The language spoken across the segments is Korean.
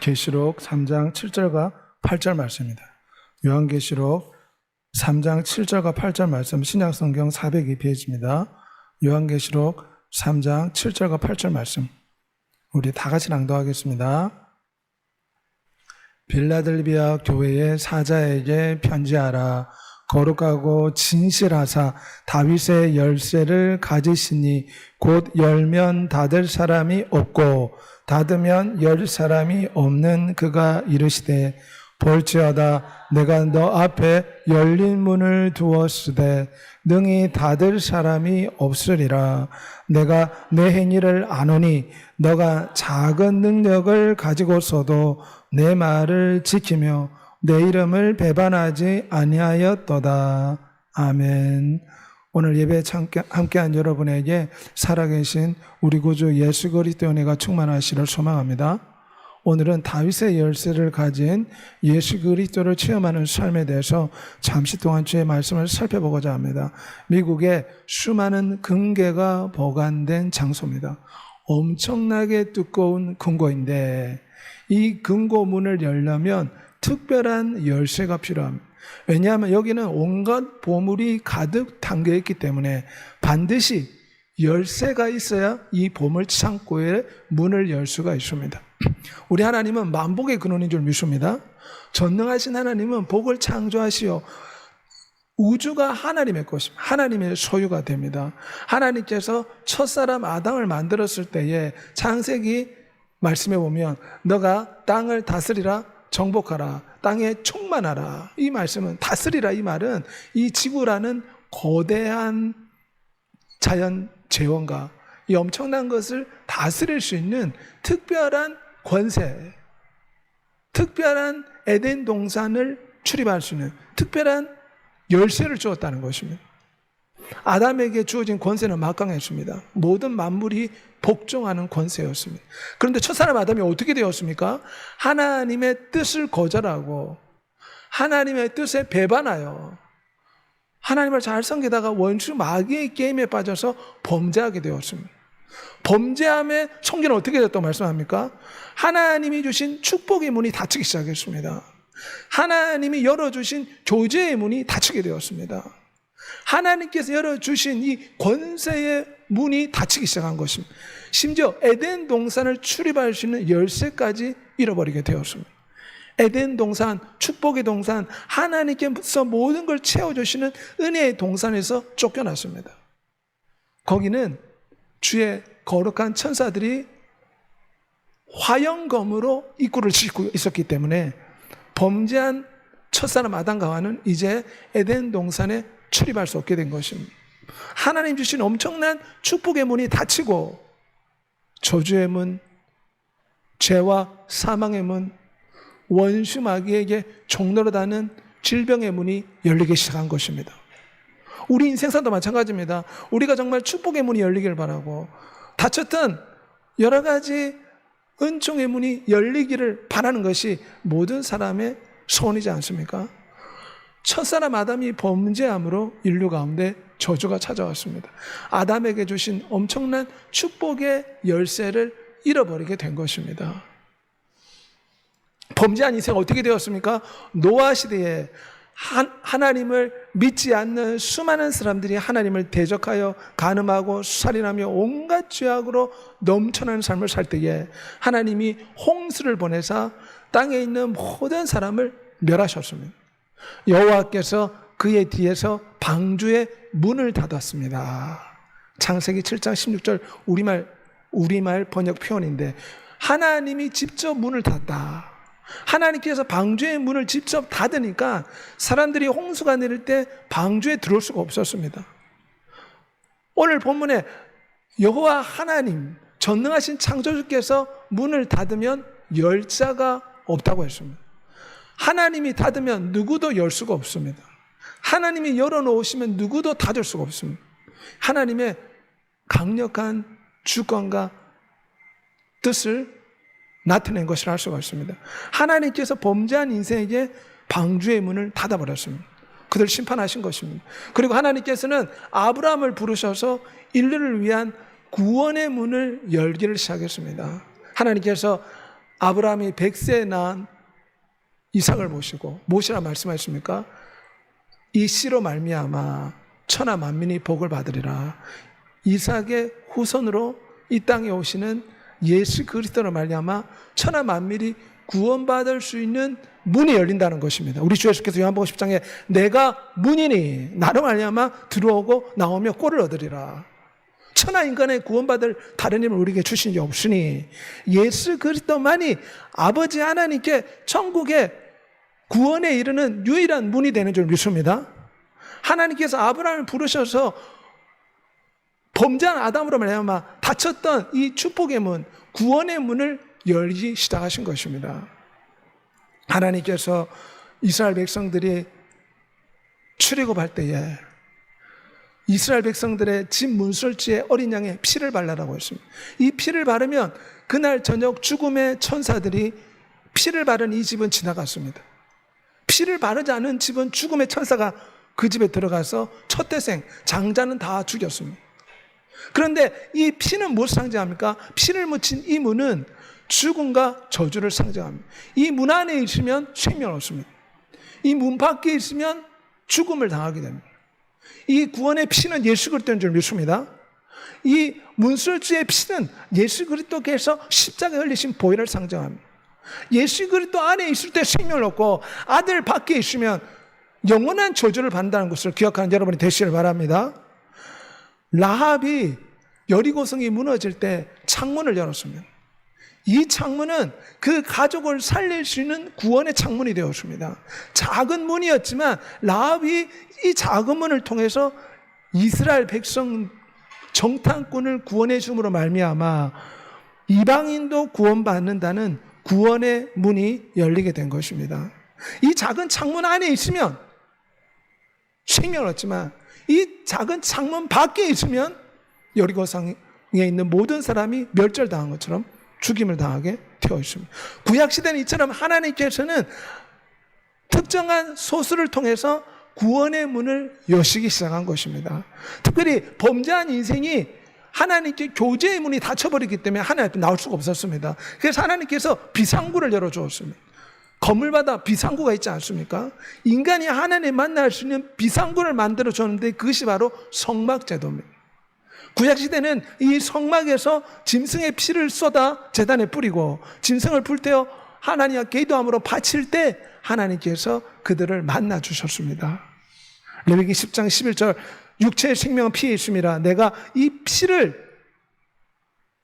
계시록 3장 7절과 8절 말씀입니다. 요한계시록 3장 7절과 8절 말씀 신약성경 402페이지입니다. 요한계시록 3장 7절과 8절 말씀 우리 다 같이 낭독하겠습니다. 빌라델비아 교회의 사자에게 편지하라. 거룩하고 진실하사 다윗의 열쇠를 가지시니 곧 열면 닫을 사람이 없고 닫으면 열 사람이 없는 그가 이르시되 볼지어다 내가 너 앞에 열린 문을 두었으되 능히 닫을 사람이 없으리라. 내가 내 행위를 아노니 너가 작은 능력을 가지고서도 내 말을 지키며 내 이름을 배반하지 아니하였도다. 아멘. 오늘 예배에 함께한 여러분에게 살아계신 우리 구주 예수 그리스도의 은혜가 충만하시를 소망합니다. 오늘은 다윗의 열쇠를 가진 예수 그리스도를 체험하는 삶에 대해서 잠시 동안 주의 말씀을 살펴보고자 합니다. 미국에 수많은 금괴가 보관된 장소입니다. 엄청나게 두꺼운 금고인데 이 금고문을 열려면 특별한 열쇠가 필요합니다. 왜냐하면 여기는 온갖 보물이 가득 담겨있기 때문에 반드시 열쇠가 있어야 이 보물 창고의 문을 열 수가 있습니다. 우리 하나님은 만복의 근원인 줄 믿습니다. 전능하신 하나님은 복을 창조하시어 우주가 하나님의 것입니다. 하나님의 소유가 됩니다. 하나님께서 첫사람 아담을 만들었을 때에 창세기 말씀에 보면 너가 땅을 다스리라 정복하라 땅에 충만하라 이 말씀은 다스리라 이 말은 이 지구라는 거대한 자연 재원과 이 엄청난 것을 다스릴 수 있는 특별한 권세, 특별한 에덴 동산을 출입할 수 있는 특별한 열쇠를 주었다는 것입니다. 아담에게 주어진 권세는 막강했습니다. 모든 만물이 복종하는 권세였습니다. 그런데 첫사람 아담이 어떻게 되었습니까? 하나님의 뜻을 거절하고 하나님의 뜻에 배반하여 하나님을 잘 섬기다가 원수 마귀의 게임에 빠져서 범죄하게 되었습니다. 범죄함에 성경은 어떻게 됐다고 말씀합니까? 하나님이 주신 축복의 문이 닫히기 시작했습니다. 하나님이 열어주신 교제의 문이 닫히게 되었습니다. 하나님께서 열어주신 이 권세의 문이 닫히기 시작한 것입니다. 심지어 에덴 동산을 출입할 수 있는 열쇠까지 잃어버리게 되었습니다. 에덴 동산, 축복의 동산, 하나님께서 모든 걸 채워주시는 은혜의 동산에서 쫓겨났습니다. 거기는 주의 거룩한 천사들이 화영검으로 입구를 짓고 있었기 때문에 범죄한 첫사람 아담과 하와는 이제 에덴 동산에 출입할 수 없게 된 것입니다. 하나님 주신 엄청난 축복의 문이 닫히고 저주의 문, 죄와 사망의 문, 원수 마귀에게 종노릇하는 질병의 문이 열리기 시작한 것입니다. 우리 인생사도 마찬가지입니다. 우리가 정말 축복의 문이 열리길 바라고 닫혔던 여러 가지 은총의 문이 열리기를 바라는 것이 모든 사람의 소원이지 않습니까? 첫사람 아담이 범죄함으로 인류 가운데 저주가 찾아왔습니다. 아담에게 주신 엄청난 축복의 열쇠를 잃어버리게 된 것입니다. 범죄한 인생 어떻게 되었습니까? 노아 시대에 하나님을 믿지 않는 수많은 사람들이 하나님을 대적하여 간음하고 살인하며 온갖 죄악으로 넘쳐나는 삶을 살 때에 하나님이 홍수를 보내사 땅에 있는 모든 사람을 멸하셨습니다. 여호와께서 그의 뒤에서 방주의 문을 닫았습니다. 창세기 7장 16절 우리말 번역 표현인데 하나님이 직접 문을 닫다. 하나님께서 방주의 문을 직접 닫으니까 사람들이 홍수가 내릴 때 방주에 들어올 수가 없었습니다. 오늘 본문에 여호와 하나님 전능하신 창조주께서 문을 닫으면 열 자가 없다고 했습니다. 하나님이 닫으면 누구도 열 수가 없습니다. 하나님이 열어놓으시면 누구도 닫을 수가 없습니다. 하나님의 강력한 주권과 뜻을 나타낸 것을 알 수가 있습니다. 하나님께서 범죄한 인생에게 방주의 문을 닫아버렸습니다. 그들 심판하신 것입니다. 그리고 하나님께서는 아브라함을 부르셔서 인류를 위한 구원의 문을 열기를 시작했습니다. 하나님께서 아브라함이 100세에 낳은 이삭을 모시고 무엇이라 말씀하십니까? 이 씨로 말미암아 천하 만민이 복을 받으리라. 이삭의 후손으로 이 땅에 오시는 예수 그리스도로 말미암아 천하 만민이 구원받을 수 있는 문이 열린다는 것입니다. 우리 주 예수께서 요한복음 10장에 내가 문이니 나로 말미암아 들어오고 나오며 꼴을 얻으리라. 천하 인간의 구원받을 다른 힘을 우리에게 주신 게 없으니 예수 그리스도만이 아버지 하나님께 천국의 구원에 이르는 유일한 문이 되는 줄 믿습니다. 하나님께서 아브라함을 부르셔서 범죄한 아담으로 말미암아 닫혔던 이 축복의 문, 구원의 문을 열기 시작하신 것입니다. 하나님께서 이스라엘 백성들이 출애굽할 때에 이스라엘 백성들의 집 문설주에 어린 양의 피를 발라라고 했습니다. 이 피를 바르면 그날 저녁 죽음의 천사들이 피를 바른 이 집은 지나갔습니다. 피를 바르지 않은 집은 죽음의 천사가 그 집에 들어가서 첫 태생, 장자는 다 죽였습니다. 그런데 이 피는 무엇을 상징합니까? 피를 묻힌 이 문은 죽음과 저주를 상징합니다. 이 문 안에 있으면 생명을 얻습니다. 이 문 밖에 있으면 죽음을 당하게 됩니다. 이 구원의 피는 예수 그리스도인 줄 믿습니다. 이 문설주의 피는 예수 그리스도께서 십자가에 흘리신 보혈을 상징합니다. 예수 그리스도 안에 있을 때 생명을 얻고 아들 밖에 있으면 영원한 저주를 받는다는 것을 기억하는 여러분이 되시길 바랍니다. 라합이 여리고성이 무너질 때 창문을 열었습니다. 이 창문은 그 가족을 살릴 수 있는 구원의 창문이 되었습니다. 작은 문이었지만 라합이 이 작은 문을 통해서 이스라엘 백성 정탐꾼을 구원해 줌으로 말미암아 이방인도 구원받는다는 구원의 문이 열리게 된 것입니다. 이 작은 창문 안에 있으면 생명을 얻지만 이 작은 창문 밖에 있으면 여리고성에 있는 모든 사람이 멸절당한 것처럼 죽임을 당하게 되어 있습니다. 구약시대는 이처럼 하나님께서는 특정한 소수를 통해서 구원의 문을 여시기 시작한 것입니다. 특별히 범죄한 인생이 하나님께 교제의 문이 닫혀버리기 때문에 하나님 앞에 나올 수가 없었습니다. 그래서 하나님께서 비상구를 열어주었습니다. 건물마다 비상구가 있지 않습니까? 인간이 하나님 만날 수 있는 비상구를 만들어줬는데 그것이 바로 성막제도입니다. 구약시대는 이 성막에서 짐승의 피를 쏟아 제단에 뿌리고 짐승을 불태워 하나님께 기도함으로 바칠 때 하나님께서 그들을 만나 주셨습니다. 레위기 10장 11절 육체의 생명은 피에 있음이라 내가 이 피를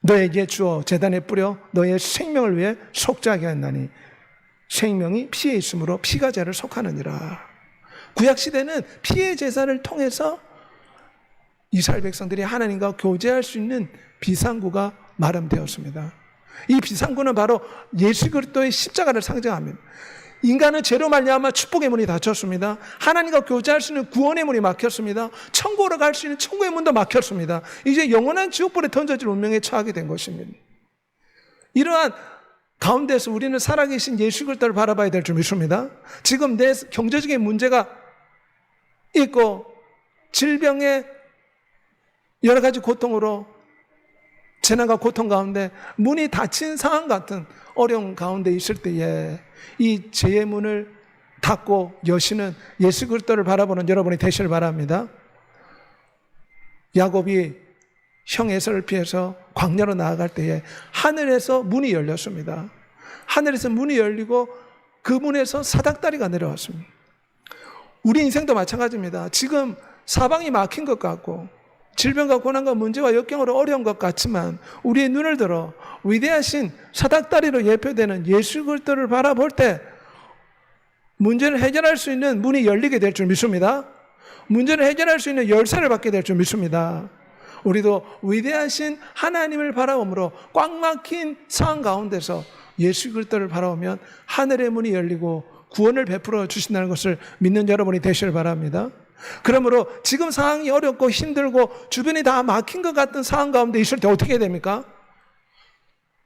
너에게 주어 제단에 뿌려 너의 생명을 위해 속죄하게 하였나니 생명이 피에 있으므로 피가 죄를 속하느니라. 구약시대는 피의 제사를 통해서 이스라엘 백성들이 하나님과 교제할 수 있는 비상구가 마련되었습니다. 이 비상구는 바로 예수 그리스도의 십자가를 상징합니다. 인간은 죄로 말미암아 축복의 문이 닫혔습니다. 하나님과 교제할 수 있는 구원의 문이 막혔습니다. 천국으로 갈 수 있는 천국의 문도 막혔습니다. 이제 영원한 지옥불에 던져질 운명에 처하게 된 것입니다. 이러한 가운데서 우리는 살아계신 예수 그리스도를 바라봐야 될 줄 믿습니다. 지금 내 경제적인 문제가 있고 질병에 여러 가지 고통으로 재난과 고통 가운데 문이 닫힌 상황 같은 어려운 가운데 있을 때에 이 죄의 문을 닫고 여시는 예수 그리스도를 바라보는 여러분이 되시길 바랍니다. 야곱이 형 에서를 피해서 광야로 나아갈 때에 하늘에서 문이 열렸습니다. 하늘에서 문이 열리고 그 문에서 사닥다리가 내려왔습니다. 우리 인생도 마찬가지입니다. 지금 사방이 막힌 것 같고 질병과 고난과 문제와 역경으로 어려운 것 같지만 우리의 눈을 들어 위대하신 사닥다리로 예표되는 예수 그리스도를 바라볼 때 문제를 해결할 수 있는 문이 열리게 될 줄 믿습니다. 문제를 해결할 수 있는 열쇠를 받게 될 줄 믿습니다. 우리도 위대하신 하나님을 바라보므로 꽉 막힌 상황 가운데서 예수 그리스도를 바라보면 하늘의 문이 열리고 구원을 베풀어 주신다는 것을 믿는 여러분이 되시길 바랍니다. 그러므로 지금 상황이 어렵고 힘들고 주변이 다 막힌 것 같은 상황 가운데 있을 때 어떻게 됩니까?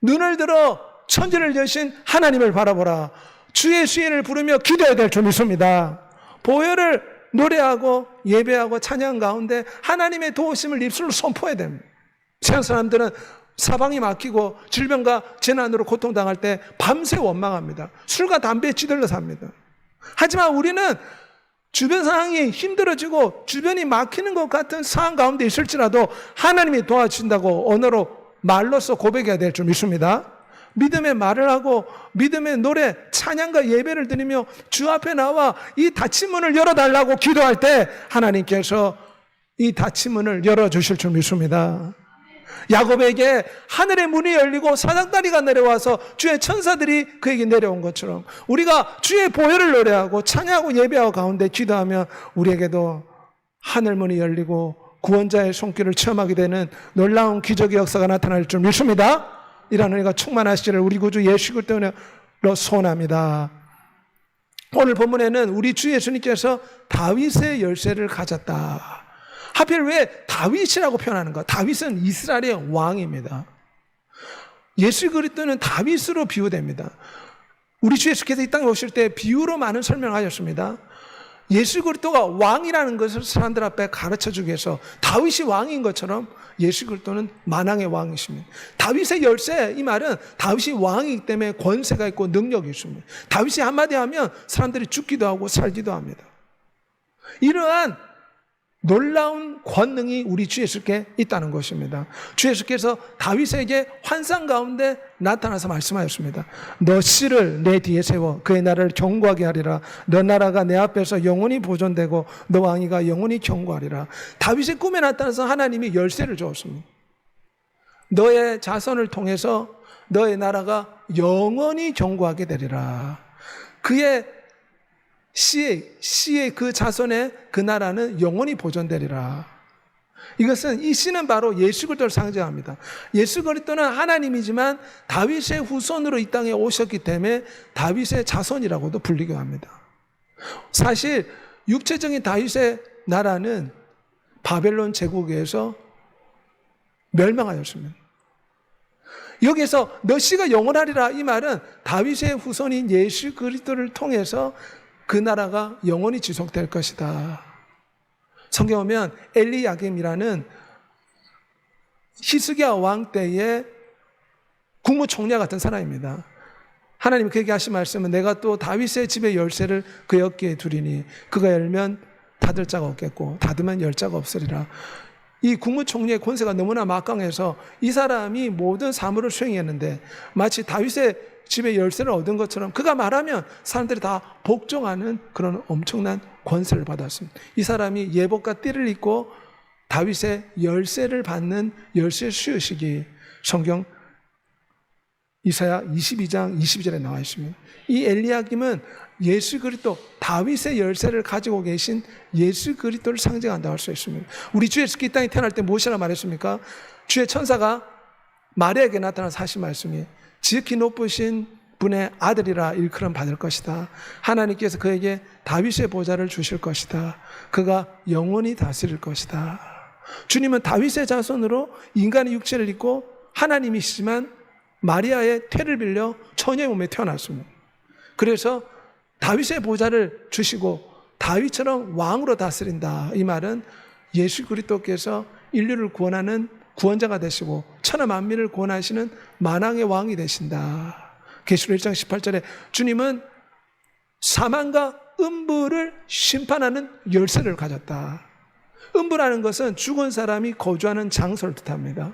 눈을 들어 천지를 여신 하나님을 바라보라. 주의 시인을 부르며 기도해야 될 줄 믿습니다. 보혈을 노래하고 예배하고 찬양 가운데 하나님의 도우심을 입술로 선포해야 됩니다. 세상 사람들은 사방이 막히고 질병과 재난으로 고통당할 때 밤새 원망합니다. 술과 담배에 찌들려 삽니다. 하지만 우리는 주변 상황이 힘들어지고 주변이 막히는 것 같은 상황 가운데 있을지라도 하나님이 도와주신다고 언어로 말로써 고백해야 될 줄 믿습니다. 믿음의 말을 하고 믿음의 노래, 찬양과 예배를 드리며 주 앞에 나와 이 닫힌 문을 열어달라고 기도할 때 하나님께서 이 닫힌 문을 열어주실 줄 믿습니다. 야곱에게 하늘의 문이 열리고 사닥다리가 내려와서 주의 천사들이 그에게 내려온 것처럼 우리가 주의 보혈을 노래하고 찬양하고 예배하고 가운데 기도하면 우리에게도 하늘 문이 열리고 구원자의 손길을 체험하게 되는 놀라운 기적의 역사가 나타날 줄 믿습니다. 이런 은혜가 충만하시기를 우리 구주 예수 그리스도로 소원합니다. 오늘 본문에는 우리 주 예수님께서 다윗의 열쇠를 가졌다. 하필 왜 다윗이라고 표현하는가? 다윗은 이스라엘의 왕입니다. 예수 그리스도는 다윗으로 비유됩니다. 우리 주 예수께서 이 땅에 오실 때 비유로 많은 설명을 하셨습니다. 예수 그리스도가 왕이라는 것을 사람들 앞에 가르쳐주기 위해서 다윗이 왕인 것처럼 예수 그리스도는 만왕의 왕이십니다. 다윗의 열쇠, 이 말은 다윗이 왕이기 때문에 권세가 있고 능력이 있습니다. 다윗이 한마디 하면 사람들이 죽기도 하고 살기도 합니다. 이러한 놀라운 권능이 우리 주 예수께 있다는 것입니다. 주 예수께서 다윗에게 환상 가운데 나타나서 말씀하셨습니다. 너 씨를 내 뒤에 세워 그의 나라를 견고하게 하리라. 너 나라가 내 앞에서 영원히 보존되고 너 왕위가 영원히 견고하리라. 다윗의 꿈에 나타나서 하나님이 열쇠를 주었습니다. 너의 자손을 통해서 너의 나라가 영원히 견고하게 되리라. 그의 씨의 그 자손의 그 나라는 영원히 보존되리라. 이것은 이 씨는 바로 예수 그리스도를 상징합니다. 예수 그리스도는 하나님이지만 다윗의 후손으로 이 땅에 오셨기 때문에 다윗의 자손이라고도 불리기도 합니다. 사실 육체적인 다윗의 나라는 바벨론 제국에서 멸망하였습니다. 여기서 너 씨가 영원하리라 이 말은 다윗의 후손인 예수 그리스도를 통해서 그 나라가 영원히 지속될 것이다. 성경 보면 엘리야김이라는 히스기야 왕 때의 국무총리 같은 사람입니다. 하나님이 그에게 하신 말씀은 내가 또 다윗의 집의 열쇠를 그 어깨에 두리니 그가 열면 닫을 자가 없겠고 닫으면 열 자가 없으리라. 이 국무총리의 권세가 너무나 막강해서 이 사람이 모든 사물을 수행했는데 마치 다윗의 집에 열쇠를 얻은 것처럼 그가 말하면 사람들이 다 복종하는 그런 엄청난 권세를 받았습니다. 이 사람이 예복과 띠를 입고 다윗의 열쇠를 받는 열쇠 수여식이 성경 이사야 22장 22절에 나와 있습니다. 이 엘리야김은 예수 그리스도 다윗의 열쇠를 가지고 계신 예수 그리스도를 상징한다고 할 수 있습니다. 우리 주 예수께서 이 땅에 태어날 때 무엇이라 말했습니까? 주의 천사가 마리아에게 나타나서 하신 말씀이 지극히 높으신 분의 아들이라 일컬음 받을 것이다. 하나님께서 그에게 다윗의 보좌를 주실 것이다. 그가 영원히 다스릴 것이다. 주님은 다윗의 자손으로 인간의 육체를 입고 하나님이시지만 마리아의 태를 빌려 처녀의 몸에 태어났습니다. 그래서 다윗의 보좌를 주시고 다윗처럼 왕으로 다스린다. 이 말은 예수 그리스도께서 인류를 구원하는 구원자가 되시고 천하 만민을 구원하시는 만왕의 왕이 되신다. 계시록 1장 18절에 주님은 사망과 음부를 심판하는 열쇠를 가졌다. 음부라는 것은 죽은 사람이 거주하는 장소를 뜻합니다.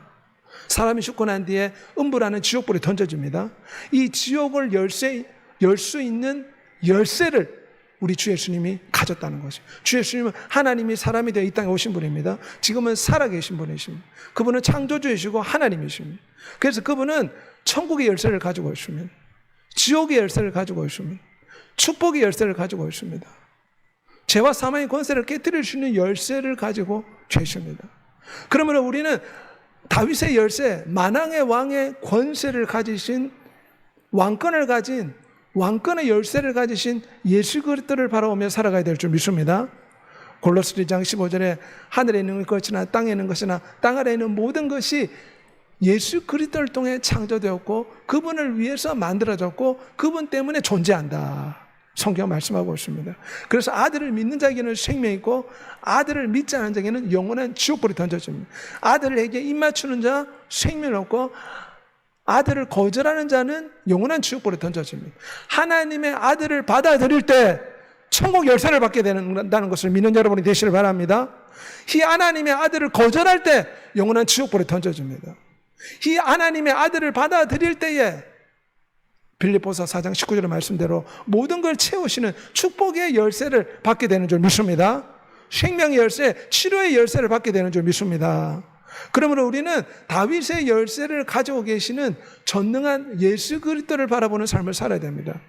사람이 죽고 난 뒤에 음부라는 지옥불이 던져집니다. 이 지옥을 열 수 있는 열쇠를 우리 주 예수님이 가졌다는 것이죠. 주 예수님은 하나님이 사람이 되어 이 땅에 오신 분입니다. 지금은 살아계신 분이십니다. 그분은 창조주이시고 하나님이십니다. 그래서 그분은 천국의 열쇠를 가지고 있습니다. 지옥의 열쇠를 가지고 있습니다. 축복의 열쇠를 가지고 있습니다. 죄와 사망의 권세를 깨뜨릴 수 있는 열쇠를 가지고 계십니다. 그러면 우리는 다윗의 열쇠, 만왕의 왕의 권세를 가지신 왕권을 가진 왕권의 열쇠를 가지신 예수 그리스도를 바라보며 살아가야 될 줄 믿습니다. 골로새 2장 15절에 하늘에 있는 것이나 땅에 있는 것이나 땅 아래에 있는 모든 것이 예수 그리스도를 통해 창조되었고 그분을 위해서 만들어졌고 그분 때문에 존재한다. 성경 말씀하고 있습니다. 그래서 아들을 믿는 자에게는 생명이 있고 아들을 믿지 않는 자에게는 영원한 지옥불이 던져집니다. 아들에게 입맞추는 자 생명을 얻고 아들을 거절하는 자는 영원한 지옥불에 던져집니다. 하나님의 아들을 받아들일 때 천국 열쇠를 받게 된다는 것을 믿는 여러분이 되시길 바랍니다. 이 하나님의 아들을 거절할 때 영원한 지옥불에 던져집니다. 이 하나님의 아들을 받아들일 때에 빌립보서 4장 19절의 말씀대로 모든 걸 채우시는 축복의 열쇠를 받게 되는 줄 믿습니다. 생명의 열쇠, 치료의 열쇠를 받게 되는 줄 믿습니다. 그러므로 우리는 다윗의 열쇠를 가지고 계시는 전능한 예수 그리스도를 바라보는 삶을 살아야 됩니다.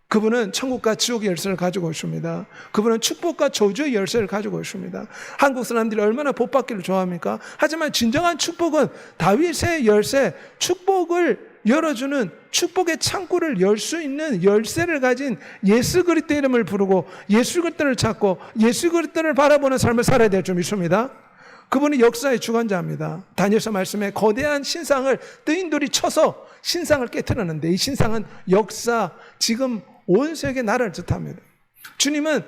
그분은 천국과 지옥의 열쇠를 가지고 있습니다. 그분은 축복과 저주의 열쇠를 가지고 있습니다. 한국 사람들이 얼마나 복 받기를 좋아합니까? 하지만 진정한 축복은 다윗의 열쇠, 축복을 열어주는 축복의 창구를 열 수 있는 열쇠를 가진 예수 그리스도의 이름을 부르고 예수 그리스도를 찾고 예수 그리스도를 바라보는 삶을 살아야 될 줄 믿습니다. 그분이 역사의 주관자입니다. 다니엘서 말씀에 거대한 신상을 뜨인돌이 쳐서 신상을 깨트렸는데 이 신상은 역사, 지금 온 세계 나라를 뜻합니다. 주님은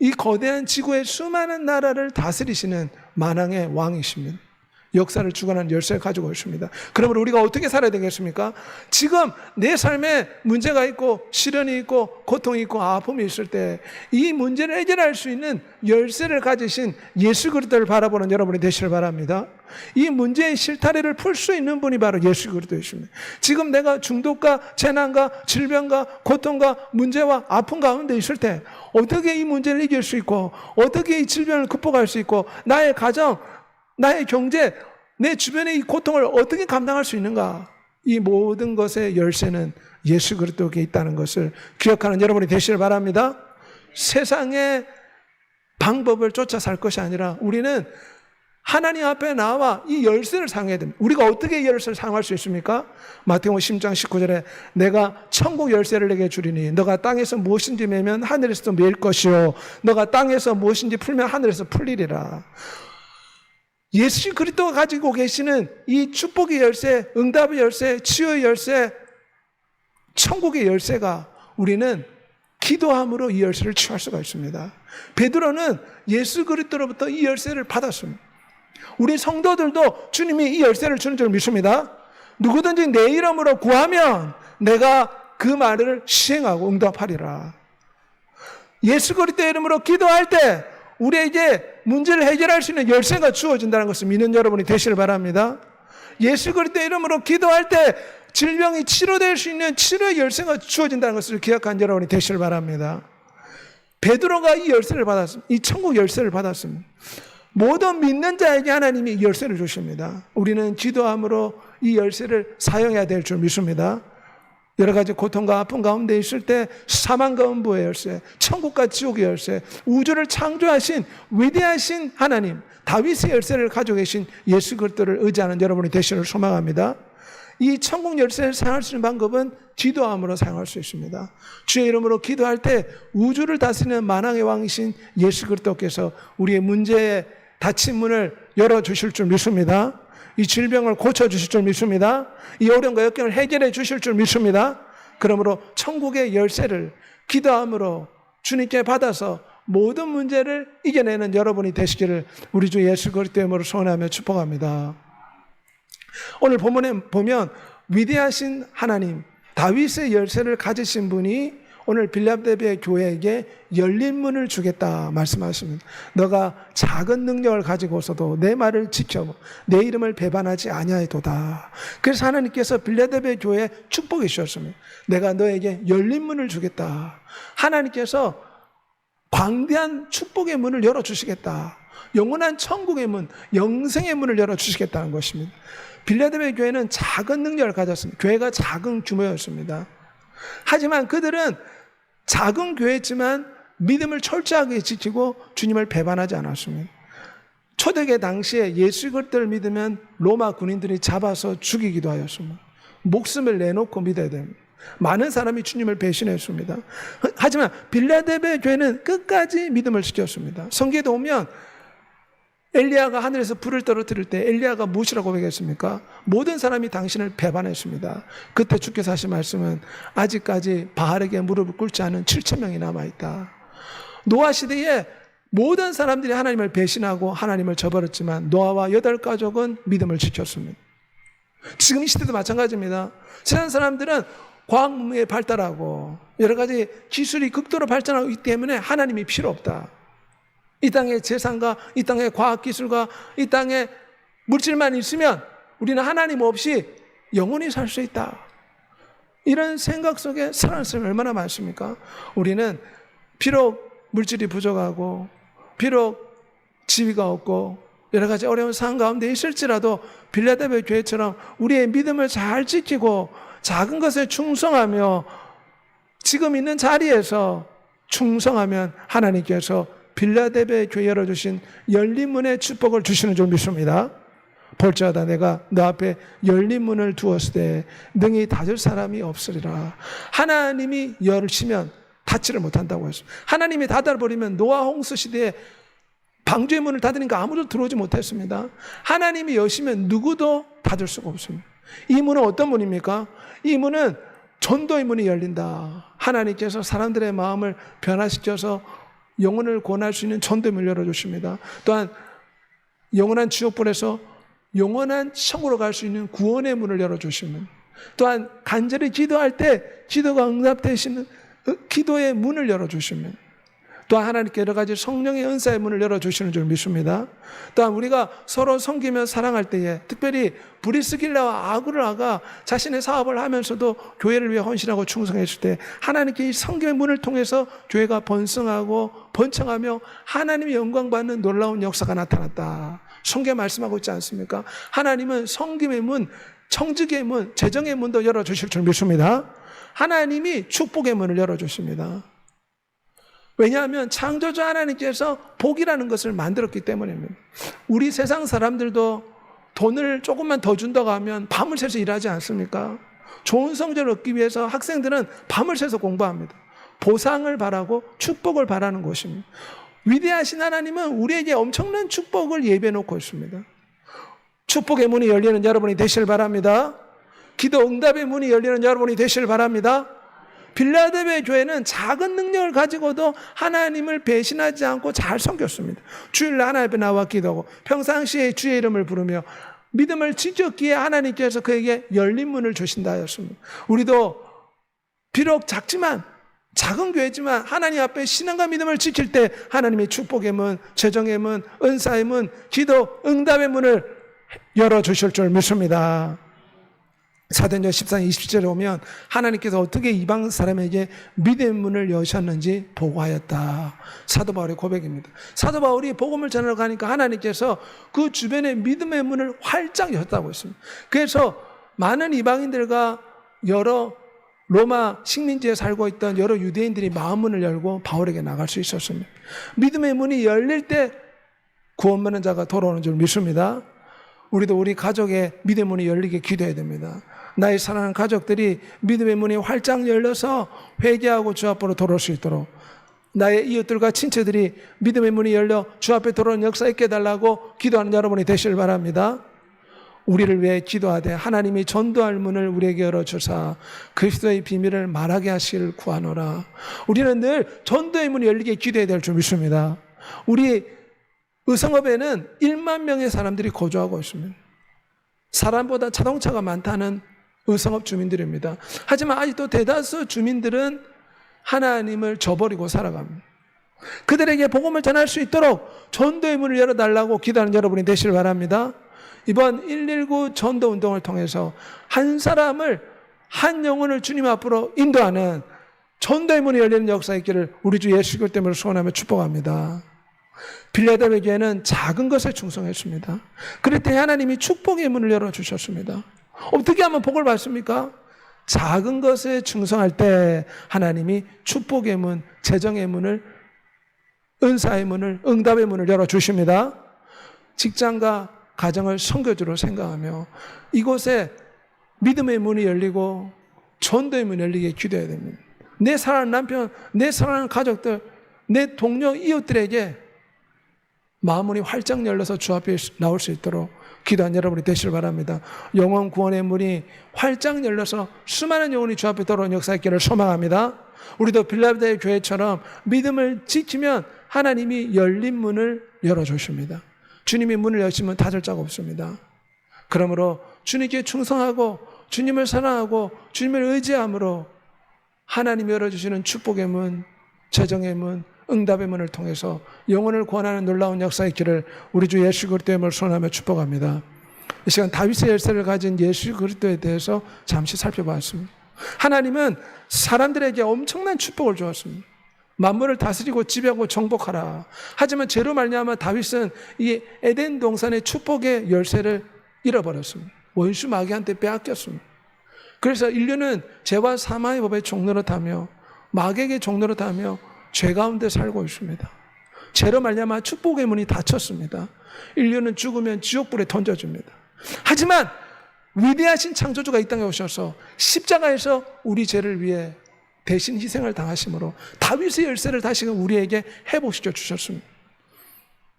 이 거대한 지구의 수많은 나라를 다스리시는 만왕의 왕이십니다. 역사를 주관하는 열쇠를 가지고 있습니다. 그러므로 우리가 어떻게 살아야 되겠습니까? 지금 내 삶에 문제가 있고 시련이 있고 고통이 있고 아픔이 있을 때 이 문제를 해결할 수 있는 열쇠를 가지신 예수 그리스도를 바라보는 여러분이 되시길 바랍니다. 이 문제의 실타래를 풀 수 있는 분이 바로 예수 그리스도이십니다. 지금 내가 중독과 재난과 질병과 고통과 문제와 아픔 가운데 있을 때 어떻게 이 문제를 이길 수 있고 어떻게 이 질병을 극복할 수 있고 나의 가정, 나의 경제, 내 주변의 이 고통을 어떻게 감당할 수 있는가? 이 모든 것의 열쇠는 예수 그리스도께 있다는 것을 기억하는 여러분이 되시길 바랍니다. 세상의 방법을 쫓아 살 것이 아니라 우리는 하나님 앞에 나와 이 열쇠를 사용해야 됩니다. 우리가 어떻게 이 열쇠를 사용할 수 있습니까? 마태복음 10장 19절에 내가 천국 열쇠를 내게 주리니 너가 땅에서 무엇인지 매면 하늘에서도 매일 것이요 너가 땅에서 무엇인지 풀면 하늘에서 풀리리라. 예수 그리스도가 가지고 계시는 이 축복의 열쇠, 응답의 열쇠, 치유의 열쇠, 천국의 열쇠가 우리는 기도함으로 이 열쇠를 취할 수가 있습니다. 베드로는 예수 그리스도로부터 이 열쇠를 받았습니다. 우리 성도들도 주님이 이 열쇠를 주는 줄 믿습니다. 누구든지 내 이름으로 구하면 내가 그 말을 시행하고 응답하리라. 예수 그리스도의 이름으로 기도할 때 우리에게 문제를 해결할 수 있는 열쇠가 주어진다는 것을 믿는 여러분이 되시길 바랍니다. 예수 그리스도의 이름으로 기도할 때 질병이 치료될 수 있는 치료의 열쇠가 주어진다는 것을 기억한 여러분이 되시길 바랍니다. 베드로가 이 열쇠를 받았습니다. 이 천국 열쇠를 받았습니다. 모든 믿는 자에게 하나님이 이 열쇠를 주십니다. 우리는 기도함으로 이 열쇠를 사용해야 될 줄 믿습니다. 여러 가지 고통과 아픔 가운데 있을 때 사망과 음부의 열쇠, 천국과 지옥의 열쇠, 우주를 창조하신 위대하신 하나님, 다윗의 열쇠를 가지고 계신 예수 그리스도를 의지하는 여러분이 되시기를 소망합니다. 이 천국 열쇠를 사용할 수 있는 방법은 기도함으로 사용할 수 있습니다. 주의 이름으로 기도할 때 우주를 다스리는 만왕의 왕이신 예수 그리스도께서 우리의 문제에 닫힌 문을 열어주실 줄 믿습니다. 이 질병을 고쳐주실 줄 믿습니다. 이 어려움과 역경을 해결해 주실 줄 믿습니다. 그러므로 천국의 열쇠를 기도함으로 주님께 받아서 모든 문제를 이겨내는 여러분이 되시기를 우리 주 예수 그리스도의 이름으로 소원하며 축복합니다. 오늘 본문에 보면 위대하신 하나님 다윗의 열쇠를 가지신 분이 오늘 빌립보 교회에게 열린 문을 주겠다 말씀하십니다. 너가 작은 능력을 가지고서도 내 말을 지켜 내 이름을 배반하지 아니하도다. 그래서 하나님께서 빌립보 교회에 축복해 주셨습니다. 내가 너에게 열린 문을 주겠다. 하나님께서 광대한 축복의 문을 열어주시겠다. 영원한 천국의 문, 영생의 문을 열어주시겠다는 것입니다. 빌립보 교회는 작은 능력을 가졌습니다. 교회가 작은 규모였습니다. 하지만 그들은 작은 교회였지만 믿음을 철저하게 지키고 주님을 배반하지 않았습니다. 초대교회 당시에 예수 그리스도를 믿으면 로마 군인들이 잡아서 죽이기도 하였습니다. 목숨을 내놓고 믿어야 됩니다. 많은 사람이 주님을 배신했습니다. 하지만 빌립보 교회는 끝까지 믿음을 지켰습니다. 성경에 보면 엘리야가 하늘에서 불을 떨어뜨릴 때 엘리야가 무엇이라고 고백했습니까? 모든 사람이 당신을 배반했습니다. 그때 주께서 하신 말씀은 아직까지 바알에게 무릎을 꿇지 않은 7천 명이 남아있다. 노아 시대에 모든 사람들이 하나님을 배신하고 하나님을 저버렸지만 노아와 8가족은 믿음을 지켰습니다. 지금 이 시대도 마찬가지입니다. 세상 사람들은 과학 문명에 발달하고 여러 가지 기술이 극도로 발전하고 있기 때문에 하나님이 필요 없다. 이 땅의 재산과 이 땅의 과학기술과 이 땅의 물질만 있으면 우리는 하나님 없이 영원히 살 수 있다. 이런 생각 속에 살아가는 사람이 얼마나 많습니까? 우리는 비록 물질이 부족하고 비록 지위가 없고 여러 가지 어려운 상황 가운데 있을지라도 빌라델비아 교회처럼 우리의 믿음을 잘 지키고 작은 것에 충성하며 지금 있는 자리에서 충성하면 하나님께서 빌라델비아 교회 열어주신 열린 문의 축복을 주시는 줄 믿습니다. 볼지어다 내가 너 앞에 열린 문을 두었을 때 능히 닫을 사람이 없으리라. 하나님이 열으시면 닫지를 못한다고 했습니다. 하나님이 닫아버리면 노아 홍수 시대에 방주의 문을 닫으니까 아무도 들어오지 못했습니다. 하나님이 여시면 누구도 닫을 수가 없습니다. 이 문은 어떤 문입니까? 이 문은 전도의 문이 열린다. 하나님께서 사람들의 마음을 변화시켜서 영혼을 구원할 수 있는 전도의 문을 열어주십니다. 또한 영원한 지옥불에서 영원한 천국으로 갈 수 있는 구원의 문을 열어주시면, 또한 간절히 기도할 때 기도가 응답되시는 기도의 문을 열어주시면, 또한 하나님께 여러 가지 성령의 은사의 문을 열어주시는 줄 믿습니다. 또한 우리가 서로 섬기며 사랑할 때에, 특별히 브리스길라와 아굴라가 자신의 사업을 하면서도 교회를 위해 헌신하고 충성했을 때 하나님께 이 섬김의 문을 통해서 교회가 번성하고 번창하며 하나님의 영광 받는 놀라운 역사가 나타났다. 성경에 말씀하고 있지 않습니까? 하나님은 섬김의 문, 청지기의 문, 재정의 문도 열어주실 줄 믿습니다. 하나님이 축복의 문을 열어주십니다. 왜냐하면 창조주 하나님께서 복이라는 것을 만들었기 때문입니다. 우리 세상 사람들도 돈을 조금만 더 준다고 하면 밤을 새서 일하지 않습니까? 좋은 성적을 얻기 위해서 학생들은 밤을 새서 공부합니다. 보상을 바라고 축복을 바라는 것입니다. 위대하신 하나님은 우리에게 엄청난 축복을 예비해 놓고 있습니다. 축복의 문이 열리는 여러분이 되시길 바랍니다. 기도 응답의 문이 열리는 여러분이 되시길 바랍니다. 빌라델비아 교회는 작은 능력을 가지고도 하나님을 배신하지 않고 잘 섬겼습니다. 주일날 하나님 앞에 나와 기도하고 평상시에 주의 이름을 부르며 믿음을 지켰기에 하나님께서 그에게 열린 문을 주신다 하였습니다. 우리도 비록 작지만, 작은 교회지만 하나님 앞에 신앙과 믿음을 지킬 때 하나님의 축복의 문, 재정의 문, 은사의 문, 기도 응답의 문을 열어주실 줄 믿습니다. 사도행전 14장 27절에 오면 하나님께서 어떻게 이방 사람에게 믿음의 문을 여셨는지 보고하였다. 사도 바울의 고백입니다. 사도 바울이 복음을 전하러 가니까 하나님께서 그 주변에 믿음의 문을 활짝 여셨다고 했습니다. 그래서 많은 이방인들과 여러 로마 식민지에 살고 있던 여러 유대인들이 마음문을 열고 바울에게 나갈 수 있었습니다. 믿음의 문이 열릴 때 구원 받는 자가 돌아오는 줄 믿습니다. 우리도 우리 가족의 믿음의 문이 열리게 기도해야 됩니다. 나의 사랑하는 가족들이 믿음의 문이 활짝 열려서 회개하고 주 앞으로 돌아올 수 있도록, 나의 이웃들과 친척들이 믿음의 문이 열려 주 앞에 돌아오는 역사 있게 해달라고 기도하는 여러분이 되시길 바랍니다. 우리를 위해 기도하되 하나님이 전도할 문을 우리에게 열어주사 그리스도의 비밀을 말하게 하시길 구하노라. 우리는 늘 전도의 문이 열리게 기도해야 될 줄 믿습니다. 우리 의성읍에는 1만 명의 사람들이 거주하고 있습니다. 사람보다 자동차가 많다는 의성읍 주민들입니다. 하지만 아직도 대다수 주민들은 하나님을 저버리고 살아갑니다. 그들에게 복음을 전할 수 있도록 전도의 문을 열어달라고 기도하는 여러분이 되시길 바랍니다. 이번 119 전도 운동을 통해서 한 사람을, 한 영혼을 주님 앞으로 인도하는 전도의 문이 열리는 역사 있기를 우리 주 예수 그리스도 때문에 소원하며 축복합니다. 빌라델비아 교회는 작은 것에 충성했습니다. 그럴 때 하나님이 축복의 문을 열어주셨습니다. 어떻게 하면 복을 받습니까? 작은 것에 충성할 때 하나님이 축복의 문, 재정의 문을, 은사의 문을, 응답의 문을 열어주십니다. 직장과 가정을 선교주로 생각하며 이곳에 믿음의 문이 열리고 전도의 문이 열리게 기도해야 됩니다. 내 사랑하는 남편, 내 사랑하는 가족들, 내 동료 이웃들에게 마음문이 활짝 열려서 주 앞에 나올 수 있도록 기도한 여러분이 되시길 바랍니다. 영원 구원의 문이 활짝 열려서 수많은 영혼이 주 앞에 들어오는 역사있기를 소망합니다. 우리도 빌라델피아 교회처럼 믿음을 지키면 하나님이 열린 문을 열어주십니다. 주님이 문을 여시면 닫을 자가 없습니다. 그러므로 주님께 충성하고 주님을 사랑하고 주님을 의지함으로 하나님이 열어주시는 축복의 문, 재정의 문, 응답의 문을 통해서 영혼을 구원하는 놀라운 역사의 길을 우리 주 예수 그리스도의 이름으로 소원하며 축복합니다. 이 시간 다윗의 열쇠를 가진 예수 그리스도에 대해서 잠시 살펴봤습니다. 하나님은 사람들에게 엄청난 축복을 주었습니다. 만물을 다스리고 지배하고 정복하라. 하지만 죄로 말미암아 다윗은 이 에덴 동산의 축복의 열쇠를 잃어버렸습니다. 원수 마귀한테 빼앗겼습니다. 그래서 인류는 죄와 사망의 법의 종로로 타며 마귀에게 종로로 타며 죄 가운데 살고 있습니다. 죄로 말미암아 축복의 문이 닫혔습니다. 인류는 죽으면 지옥불에 던져집니다. 하지만 위대하신 창조주가 이 땅에 오셔서 십자가에서 우리 죄를 위해 대신 희생을 당하심으로 다윗의 열쇠를 다시금 우리에게 회복시켜 주셨습니다.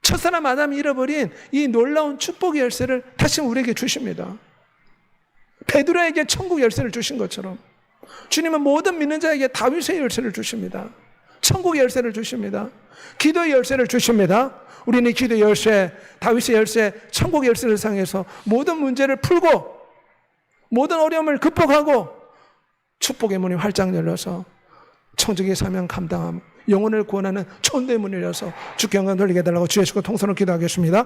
첫사람 아담이 잃어버린 이 놀라운 축복의 열쇠를 다시금 우리에게 주십니다. 베드로에게 천국 열쇠를 주신 것처럼 주님은 모든 믿는 자에게 다윗의 열쇠를 주십니다. 천국의 열쇠를 주십니다. 기도의 열쇠를 주십니다. 우리는 기도의 열쇠, 다윗의 열쇠, 천국의 열쇠를 사용해서 모든 문제를 풀고 모든 어려움을 극복하고 축복의 문이 활짝 열려서 청지기의 사명 감당함, 영혼을 구원하는 천대의 문을 열어서 주께 영광 돌리게 해달라고 주 예수가 통성으로 기도하겠습니다.